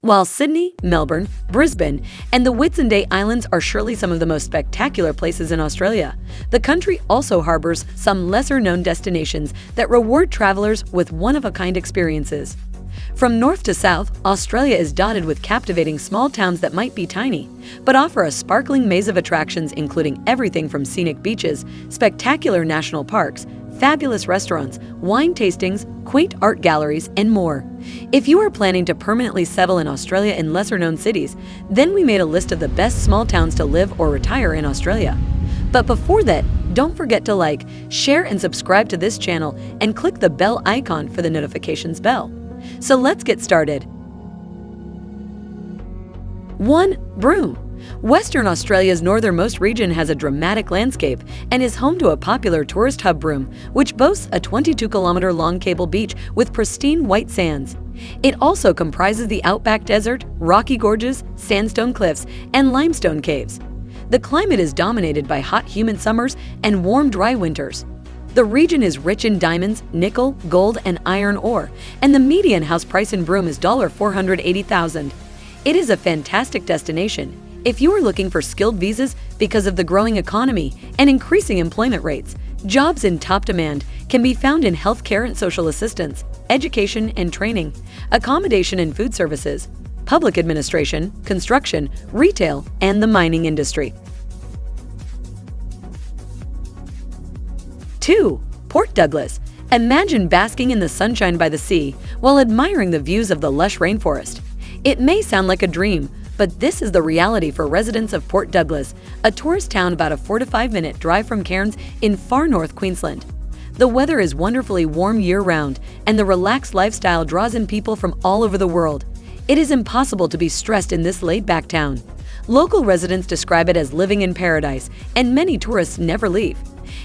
While Sydney, Melbourne, Brisbane, and the Whitsunday Islands are surely some of the most spectacular places in Australia, the country also harbors some lesser-known destinations that reward travelers with one-of-a-kind experiences. From north to south, Australia is dotted with captivating small towns that might be tiny, but offer a sparkling maze of attractions including everything from scenic beaches, spectacular national parks, fabulous restaurants, wine tastings, quaint art galleries, and more. If you are planning to permanently settle in Australia in lesser-known cities, then we made a list of the best small towns to live or retire in Australia. But before that, don't forget to like, share, and subscribe to this channel and click the bell icon for the notifications bell. So let's get started. 1. Broome. Western Australia's northernmost region has a dramatic landscape and is home to a popular tourist hub, Broome, which boasts a 22-kilometer-long cable beach with pristine white sands. It also comprises the outback desert, rocky gorges, sandstone cliffs, and limestone caves. The climate is dominated by hot, humid summers and warm, dry winters. The region is rich in diamonds, nickel, gold, and iron ore, and the median house price in Broome is $480,000. It is a fantastic destination if you are looking for skilled visas because of the growing economy and increasing employment rates. Jobs in top demand can be found in healthcare and social assistance, education and training, accommodation and food services, public administration, construction, retail, and the mining industry. 2. Port Douglas. Imagine basking in the sunshine by the sea while admiring the views of the lush rainforest. It may sound like a dream, but this is the reality for residents of Port Douglas, a tourist town about a 4 to 5 minute drive from Cairns in far north Queensland. The weather is wonderfully warm year-round, and the relaxed lifestyle draws in people from all over the world. It is impossible to be stressed in this laid-back town. Local residents describe it as living in paradise, and many tourists never leave.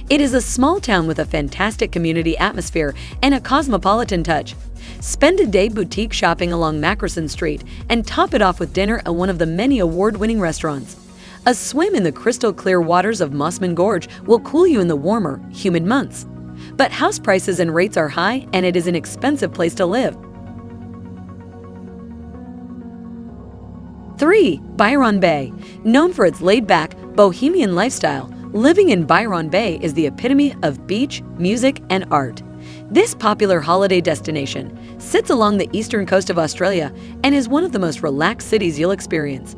It is a small town with a fantastic community atmosphere and a cosmopolitan touch. Spend a day boutique shopping along Mackerson Street and top it off with dinner at one of the many award-winning restaurants. A swim in the crystal-clear waters of Mossman Gorge will cool you in the warmer, humid months. But house prices and rates are high, and it is an expensive place to live. 3. Byron Bay. Known for its laid-back, bohemian lifestyle, living in Byron Bay is the epitome of beach, music, and art. This popular holiday destination sits along the eastern coast of Australia and is one of the most relaxed cities you'll experience.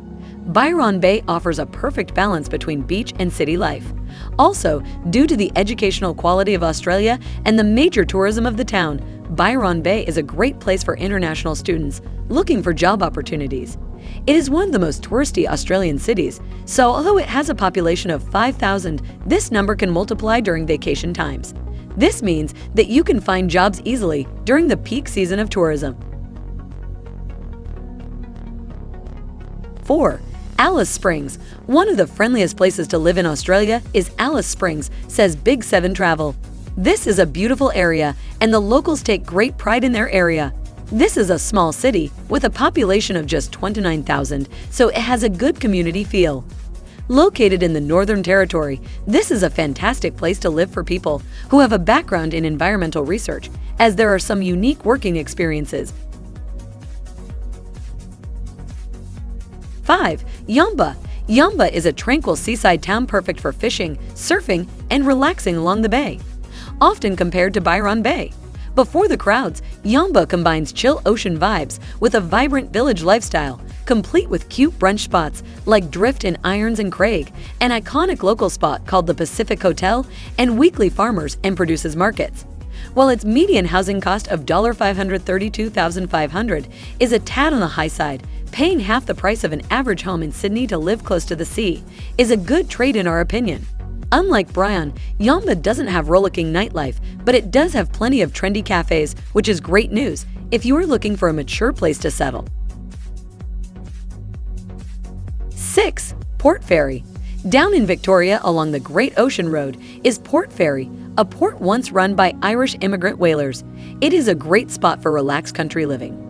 Byron Bay offers a perfect balance between beach and city life. Also, due to the educational quality of Australia and the major tourism of the town, Byron Bay is a great place for international students looking for job opportunities. It is one of the most touristy Australian cities, so although it has a population of 5,000, this number can multiply during vacation times. This means that you can find jobs easily during the peak season of tourism. 4. Alice Springs. One of the friendliest places to live in Australia is Alice Springs, says Big 7 Travel. This is a beautiful area, and the locals take great pride in their area. This is a small city with a population of just 29,000, so it has a good community feel. Located in the Northern Territory, this is a fantastic place to live for people who have a background in environmental research, as there are some unique working experiences. 5. Yamba. Yamba is a tranquil seaside town perfect for fishing, surfing, and relaxing along the bay. Often compared to Byron Bay. Before the crowds, Yamba combines chill ocean vibes with a vibrant village lifestyle, complete with cute brunch spots like Drift in Irons and Craig, an iconic local spot called the Pacific Hotel, and weekly farmers and producers markets. While its median housing cost of $532,500 is a tad on the high side, paying half the price of an average home in Sydney to live close to the sea is a good trade in our opinion. Unlike Byron, Yamba doesn't have rollicking nightlife, but it does have plenty of trendy cafes, which is great news if you are looking for a mature place to settle. 6. Port Fairy. Down in Victoria along the Great Ocean Road is Port Fairy, a port once run by Irish immigrant whalers. It is a great spot for relaxed country living.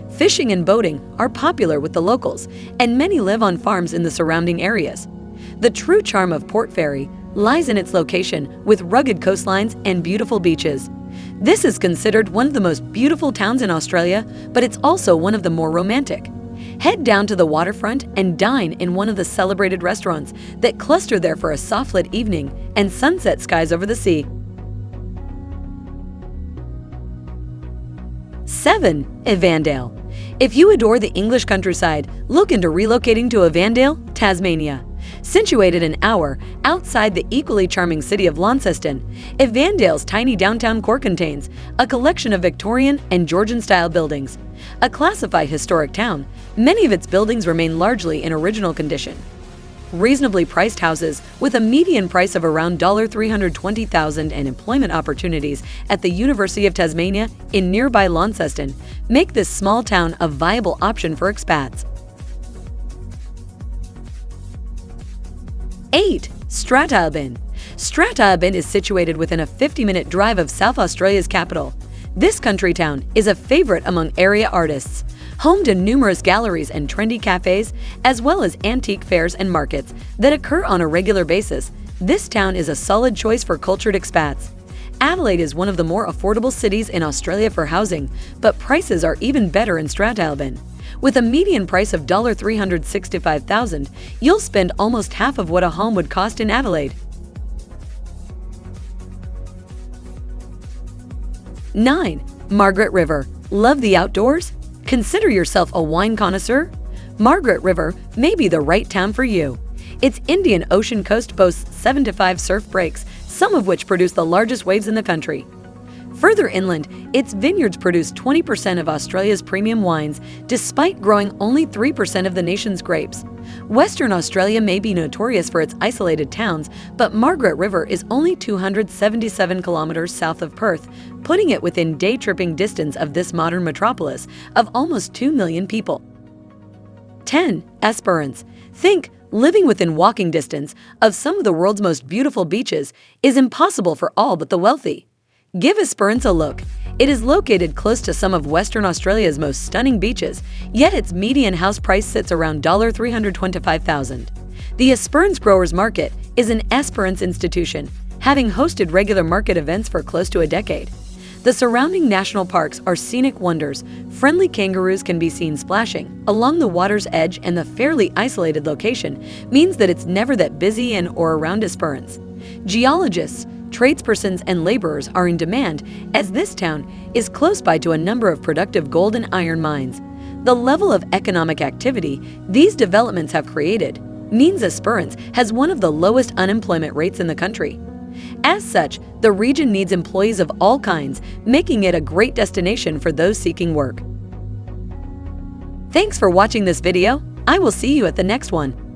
Fishing and boating are popular with the locals, and many live on farms in the surrounding areas. The true charm of Port Fairy lies in its location with rugged coastlines and beautiful beaches. This is considered one of the most beautiful towns in Australia, but it's also one of the more romantic. Head down to the waterfront and dine in one of the celebrated restaurants that cluster there for a soft-lit evening and sunset skies over the sea. 7. Avondale. If you adore the English countryside, look into relocating to Avondale, Tasmania. Situated an hour outside the equally charming city of Launceston, Avondale's tiny downtown core contains a collection of Victorian and Georgian-style buildings. A classified historic town, many of its buildings remain largely in original condition. Reasonably priced houses with a median price of around $320,000 and employment opportunities at the University of Tasmania in nearby Launceston make this small town a viable option for expats. 8. Strathalbyn. Strathalbyn is situated within a 50-minute drive of South Australia's capital. This country town is a favorite among area artists, home to numerous galleries and trendy cafes, as well as antique fairs and markets that occur on a regular basis. This town is a solid choice for cultured expats. Adelaide is one of the more affordable cities in Australia for housing, but prices are even better in Strathalbyn. With a median price of $365,000, you'll spend almost half of what a home would cost in Adelaide. 9. Margaret River. Love the outdoors? Consider yourself a wine connoisseur? Margaret River may be the right town for you. Its Indian Ocean coast boasts 7 to 5 surf breaks, some of which produce the largest waves in the country. Further inland, its vineyards produce 20% of Australia's premium wines, despite growing only 3% of the nation's grapes. Western Australia may be notorious for its isolated towns, but Margaret River is only 277 kilometers south of Perth, putting it within day-tripping distance of this modern metropolis of almost 2 million people. 10. Esperance. Think living within walking distance of some of the world's most beautiful beaches is impossible for all but the wealthy. Give Esperance a look. It is located close to some of Western Australia's most stunning beaches, yet its median house price sits around $325,000. The Esperance Growers Market is an Esperance institution, having hosted regular market events for close to a decade. The surrounding national parks are scenic wonders. Friendly kangaroos can be seen splashing along the water's edge, and the fairly isolated location means that it's never that busy in or around Esperance. Geologists, tradespersons, and laborers are in demand, as this town is close by to a number of productive gold and iron mines. The level of economic activity these developments have created means Esperance has one of the lowest unemployment rates in the country. As such, the region needs employees of all kinds, making it a great destination for those seeking work. Thanks for watching this video. I will see you at the next one.